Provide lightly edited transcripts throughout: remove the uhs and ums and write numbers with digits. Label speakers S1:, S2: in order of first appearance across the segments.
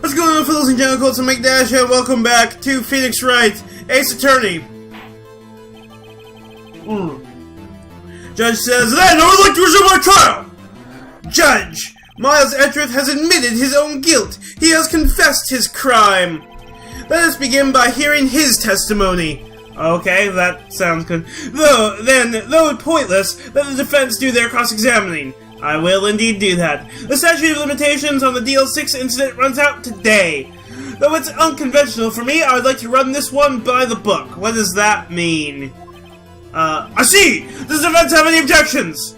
S1: What's going on, fellows and gentlemen? It's McDash, and welcome back to Phoenix Wright, Ace Attorney. Judge says, then I would like to resume our trial! Judge, Miles Edgeworth has admitted his own guilt. He has confessed his crime. Let us begin by hearing his testimony. Okay, that sounds good. Though pointless, let the defense do their cross-examining. I will indeed do that. The statute of limitations on the DL6 incident runs out today. Though it's unconventional for me, I would like to run this one by the book. What does that mean? I see! Does the defense have any objections?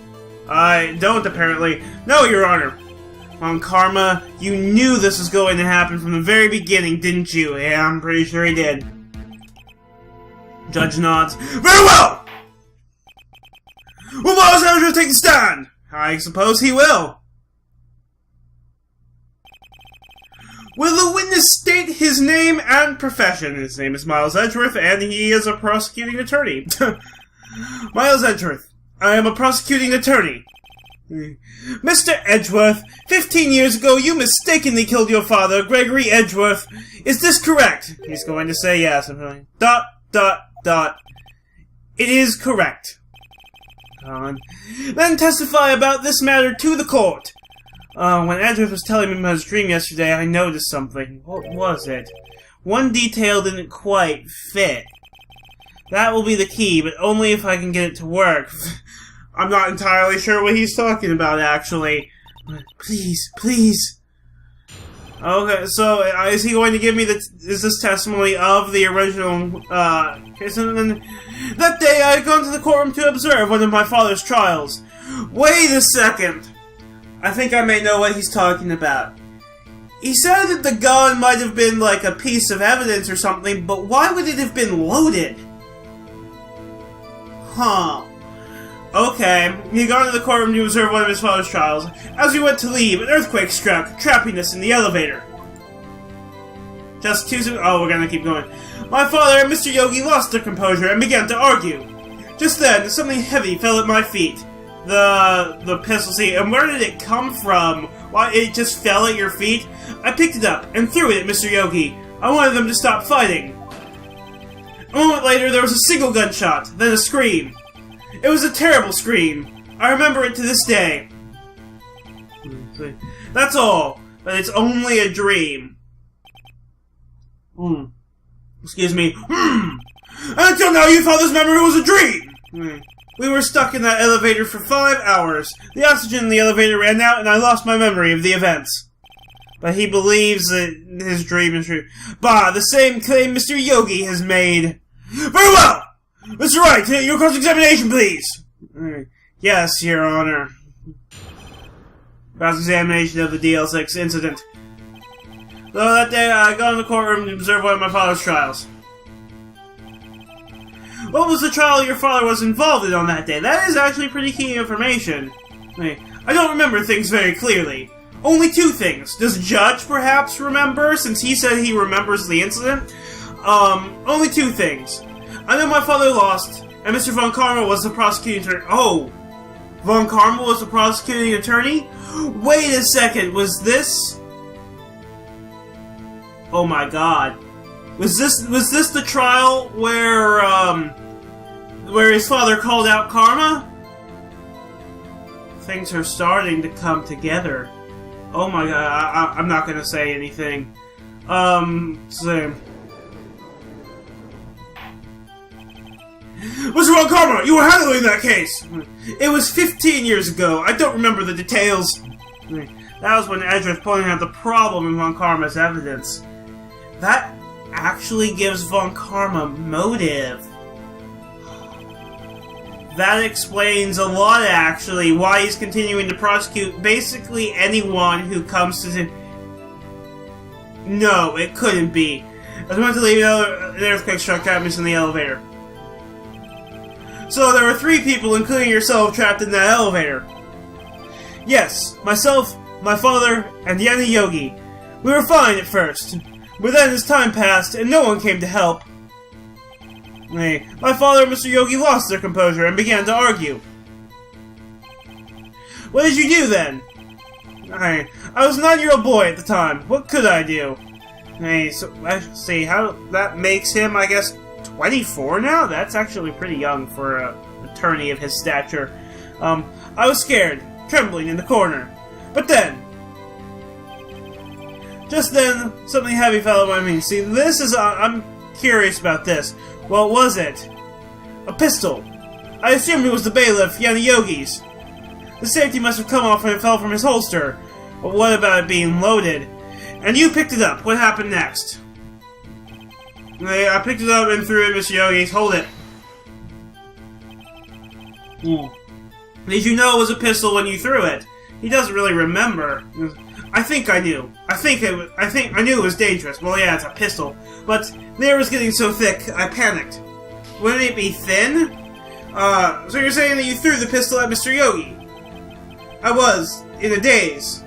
S1: I don't, apparently. No, Your Honor. On Karma, you knew this was going to happen from the very beginning, didn't you? Yeah, I'm pretty sure he did. Judge nods. Very well! Will Miles Edgeworth take the stand? I suppose he will. Will the witness state his name and profession? His name is Miles Edgeworth, and he is a prosecuting attorney. Miles Edgeworth, I am a prosecuting attorney. Mr. Edgeworth, 15 years ago you mistakenly killed your father, Gregory Edgeworth. Is this correct? He's going to say yes. It is correct. Then testify about this matter to the court. When Edgeworth was telling me about his dream yesterday, I noticed something. What was it? One detail didn't quite fit. That will be the key, but only if I can get it to work. I'm not entirely sure what he's talking about, actually. Please. Okay, so is he going to give me is this testimony of the original case? That day I had gone to the courtroom to observe one of my father's trials. Wait a second. I think I may know what he's talking about. He said that the gun might have been like a piece of evidence or something, but why would it have been loaded? Huh. Okay, he had gone to the courtroom to observe one of his father's trials. As we went to leave, an earthquake struck, trapping us in the elevator. Just 2 seconds. Oh, we're gonna keep going. My father and Mr. Yogi lost their composure and began to argue. Just then, something heavy fell at my feet. The pistol. See, and where did it come from? Why, it just fell at your feet? I picked it up and threw it at Mr. Yogi. I wanted them to stop fighting. A moment later, there was a single gunshot, then a scream. It was a terrible scream. I remember it to this day. That's all, but it's only a dream. Excuse me. And until now, you thought this memory was a dream! We were stuck in that elevator for 5 hours. The oxygen in the elevator ran out, and I lost my memory of the events. But he believes that his dream is true. Bah, the same claim Mr. Yogi has made. Very well! Mr. Wright, your cross-examination, please! Yes, Your Honor. Cross-examination of the DL6 incident. So that day, I got in the courtroom to observe one of my father's trials. What was the trial your father was involved in on that day? That is actually pretty key information. I don't remember things very clearly. Only 2 things. Does Judge perhaps remember, since he said he remembers the incident? Only 2 things. I know my father lost, and Mr. Von Karma was the prosecuting attorney. Oh! Von Karma was the prosecuting attorney? Wait a second, was this... Oh my god. Was this the trial where his father called out Karma? Things are starting to come together. Oh my god, I'm not gonna say anything. Same. Mr. Von Karma, you were handling that case! It was 15 years ago. I don't remember the details. That was when Edgeworth pointed out the problem in Von Karma's evidence. That actually gives Von Karma motive. That explains a lot, actually, why he's continuing to prosecute basically anyone who comes to him. No, it couldn't be. I was about to leave an earthquake struck cabins in the elevator. So there were 3 people, including yourself, trapped in that elevator. Yes, myself, my father, and Yanni Yogi. We were fine at first, but then as time passed and no one came to help, my father and Mr. Yogi lost their composure and began to argue. What did you do then? I was a 9-year-old boy at the time. What could I do? Hey, so let's see how that makes him, I guess, 24 now? That's actually pretty young for an attorney of his stature. I was scared, trembling in the corner. But then, just then, something heavy fell on me. See, this is, I'm curious about this. What was it? A pistol. I assumed it was the bailiff, Yanni Yogi's. The safety must have come off when it fell from his holster. But what about it being loaded? And you picked it up. What happened next? I picked it up and threw it, Mr. Yogi's. Hold it. Did you know it was a pistol when you threw it? He doesn't really remember. I think I knew. I knew it was dangerous. Well, yeah, it's a pistol. But the air was getting so thick, I panicked. Wouldn't it be thin? So you're saying that you threw the pistol at Mr. Yogi? I was, in a daze.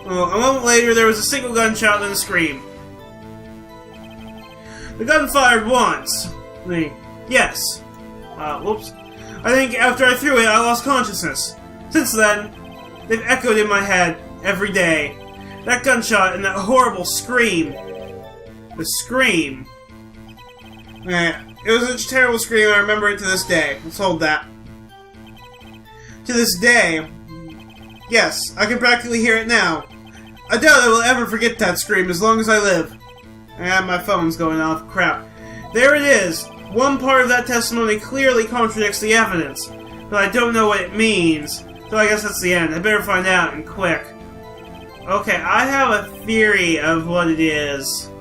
S1: Well, a moment later, there was a single gunshot and a scream. The gun fired once. Yes. Whoops. I think after I threw it, I lost consciousness. Since then, they've echoed in my head every day. That gunshot and that horrible scream. The scream. It was a terrible scream, I remember it to this day. Let's hold that. To this day. Yes, I can practically hear it now. I doubt I will ever forget that scream as long as I live. And my phone's going off. Crap. There it is. One part of that testimony clearly contradicts the evidence, but I don't know what it means. So I guess that's the end. I better find out, and quick. Okay, I have a theory of what it is.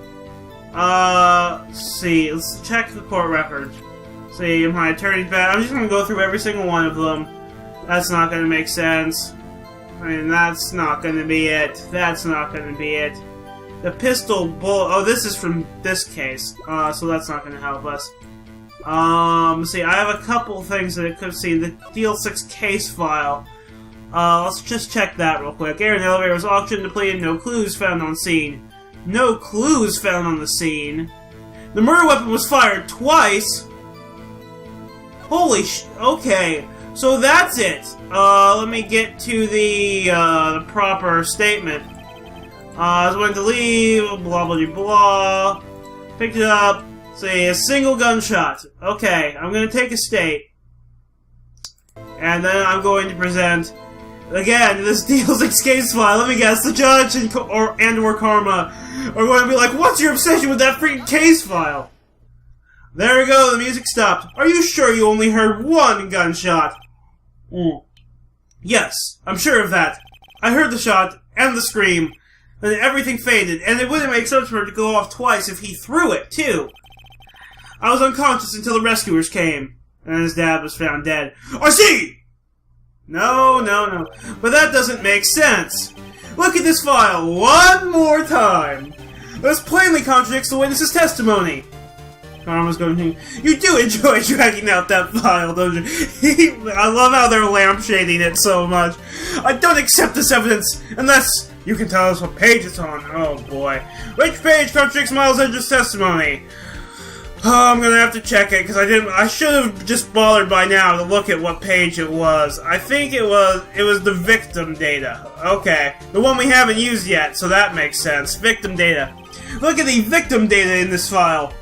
S1: Let's see. Let's check the court record. See, my attorney's bad. I'm just gonna go through every single one of them. That's not gonna make sense. I mean, that's not gonna be it. That's not gonna be it. The pistol bullet. Oh, this is from this case. So that's not gonna help us. See, I have a couple things that it could see. The Deal 6 case file. Let's just check that real quick. Air and elevator was auctioned to play and no clues found on scene. No clues found on the scene. The murder weapon was fired twice. Holy okay. So that's it. Let me get to the proper statement. I was going to leave, blah blah blah. Picked it up. Say a single gunshot. Okay, I'm going to take a state. And then I'm going to present, again, this Deal 6 case file. Let me guess, the judge and or Karma are going to be like, what's your obsession with that freaking case file? There we go, the music stopped. Are you sure you only heard one gunshot? Yes, I'm sure of that. I heard the shot and the scream. Then everything faded, and it wouldn't make sense for it to go off twice if he threw it, too. I was unconscious until the rescuers came, and his dad was found dead. I see! No. But that doesn't make sense. Look at this file one more time. This plainly contradicts the witness's testimony. Karma's going, you do enjoy dragging out that file, don't you? I love how they're lampshading it so much. I don't accept this evidence unless you can tell us what page it's on. Oh boy. Which page contradicts Miles Edge's testimony? Oh, I'm gonna have to check it, because I should have just bothered by now to look at what page it was. I think it was the victim data. Okay. The one we haven't used yet, so that makes sense. Victim data. Look at the victim data in this file.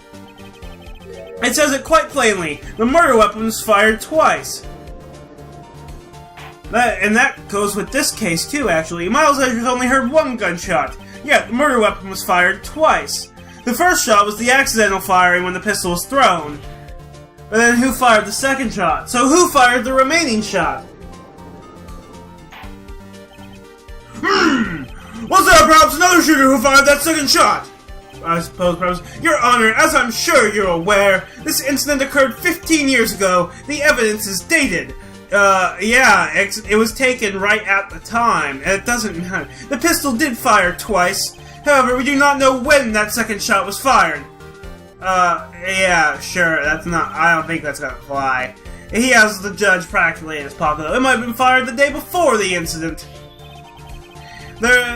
S1: It says it quite plainly. The murder weapon was fired twice. And that goes with this case, too, actually. Miles Edgeworth only heard one gunshot. Yeah, the murder weapon was fired twice. The first shot was the accidental firing when the pistol was thrown. But then who fired the second shot? So who fired the remaining shot? Was there perhaps another shooter who fired that second shot? I suppose, perhaps. Your Honor, as I'm sure you're aware, this incident occurred 15 years ago. The evidence is dated. Yeah, it was taken right at the time. It doesn't matter. The pistol did fire twice. However, we do not know when that second shot was fired. Yeah, sure, I don't think that's gonna fly. He has the judge practically in his pocket, though. It might have been fired the day before the incident.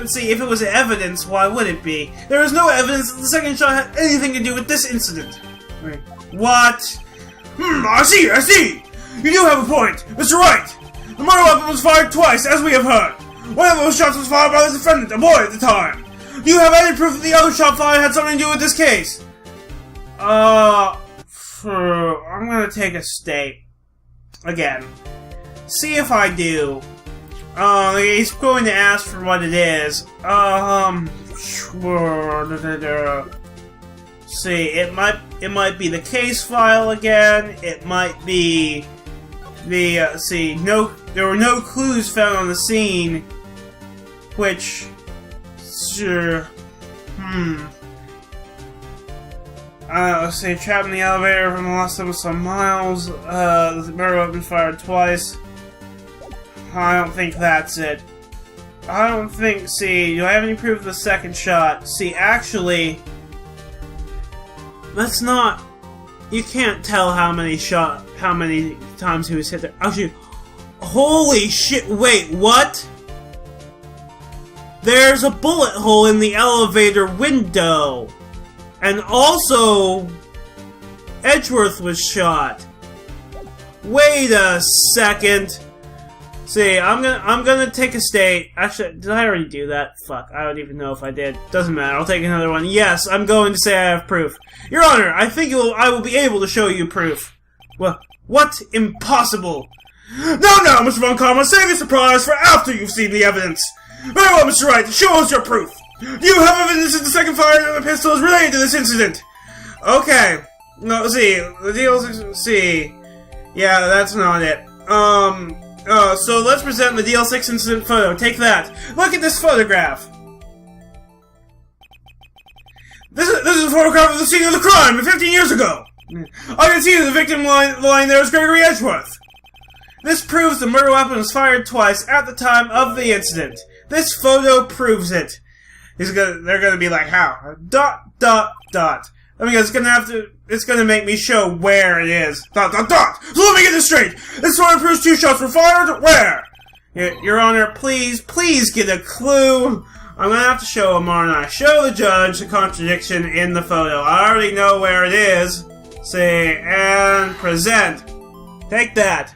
S1: See, if it was evidence, why would it be? There is no evidence that the second shot had anything to do with this incident. Wait, what? I see! You do have a point! Mr. Wright! The murder weapon was fired twice, as we have heard. One of those shots was fired by the defendant, a boy at the time. Do you have any proof that the other shot fired had something to do with this case? I'm gonna take a state. Again. See if I do. He's going to ask for what it is. See, it might be the case file again. It might be the there were no clues found on the scene, which sure. Let's see, trapped in the elevator from the last of some miles. The murder weapon fired twice. I don't think that's it. I don't think, see, do I have any proof of the second shot? See, actually, that's not, you can't tell how many times he was hit there. Actually, holy shit, wait, what? There's a bullet hole in the elevator window. And also, Edgeworth was shot. Wait a second. See, I'm gonna take a state. Actually, did I already do that? Fuck, I don't even know if I did. No matter. I'll take another one. Yes, I'm going to say I have proof. Your Honor, I think I will be able to show you proof. Well, what? Impossible. No, Mr. Von Karma, save your surprise for after you've seen the evidence. Very well, Mr. Wright, show us your proof. You have evidence that the second fire of the pistol is related to this incident. Okay. No, see, the deal. See, yeah, that's not it. So let's present the DL6 incident photo. Take that. Look at this photograph. This is a photograph of the scene of the crime 15 years ago. I can see the victim lying there is Gregory Edgeworth. This proves the murder weapon was fired twice at the time of the incident. This photo proves it. They're gonna be like, how? ... I mean, it's gonna make me show where it is. ... So let me get this straight! This photo proves 2 shots were fired, where? Your Honor, please get a clue. I'm gonna have to show him, aren't I? Show the judge the contradiction in the photo. I already know where it is. Say, and present. Take that.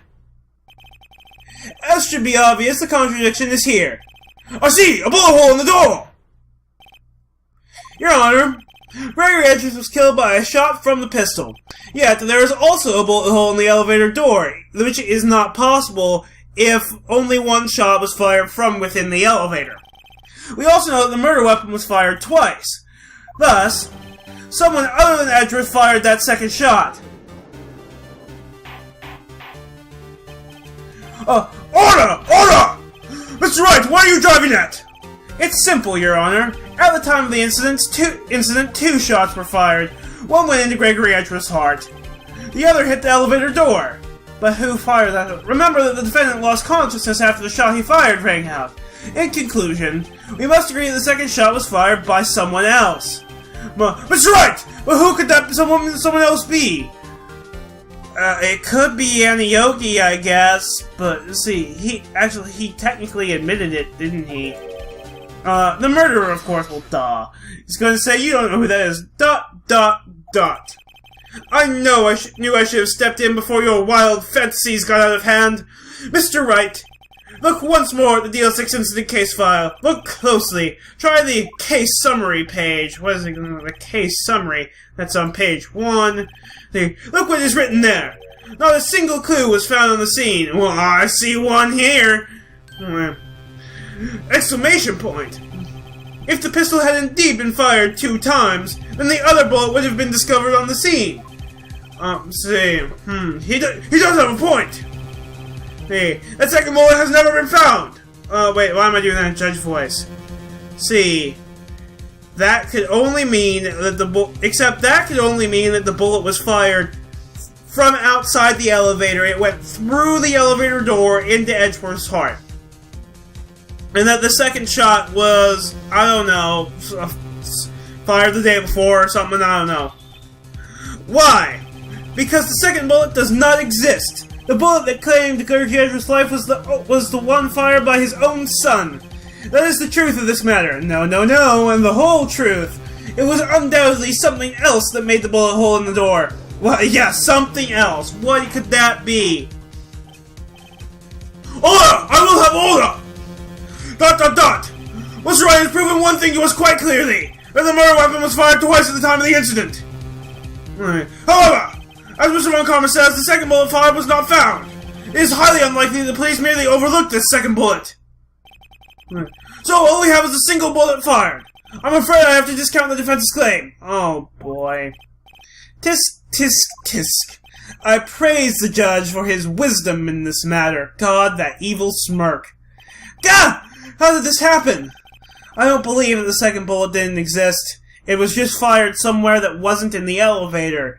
S1: As should be obvious, the contradiction is here. I see! A bullet hole in the door! Your Honor, Gregory Edgeworth was killed by a shot from the pistol. Yet, there is also a bullet hole in the elevator door, which is not possible if only one shot was fired from within the elevator. We also know that the murder weapon was fired twice. Thus, someone other than Edgeworth fired that second shot. Order! Mr. Wright, what are you driving at? It's simple, Your Honor. At the time of the incident, 2 shots were fired. One went into Gregory Edgeworth's heart. The other hit the elevator door. But who fired that? Remember that the defendant lost consciousness after the shot he fired rang out. In conclusion, we must agree that the second shot was fired by someone else. Mr. Wright! But who could that someone else be? It could be Aniyoki, I guess. But, see, he technically admitted it, didn't he? The murderer, of course, will duh. He's gonna say, you don't know who that is. ... I know knew I should have stepped in before your wild fantasies got out of hand. Mr. Wright, look once more at the DL6 incident case file. Look closely. Try the case summary page. What is it? The case summary. That's on page 1. Look what is written there. Not a single clue was found on the scene. Well, I see one here. Exclamation point! If the pistol had indeed been fired 2 times, then the other bullet would have been discovered on the scene. He does have a point. See, that second bullet has never been found. Wait, why am I doing that in judge voice? See, that could only mean that the bullet was fired from outside the elevator. It went through the elevator door into Edgeworth's heart. And that the second shot was, I don't know, fired the day before or something, I don't know. Why? Because the second bullet does not exist. The bullet that claimed Gregory Edgeworth's life was the one fired by his own son. That is the truth of this matter. No, and the whole truth. It was undoubtedly something else that made the bullet hole in the door. Well, yeah, something else. What could that be? Order! I will have order! Dot dot dot! Mr. Wright has proven one thing to us quite clearly, that the murder weapon was fired twice at the time of the incident. However, as Mr. Montgomery says, the second bullet fired was not found. It is highly unlikely the police merely overlooked this second bullet. So all we have is a single bullet fired. I'm afraid I have to discount the defense's claim. Oh boy. Tisk, tisk, tisk. I praise the judge for his wisdom in this matter. God, that evil smirk. Gah! How did this happen? I don't believe that the second bullet didn't exist. It was just fired somewhere that wasn't in the elevator.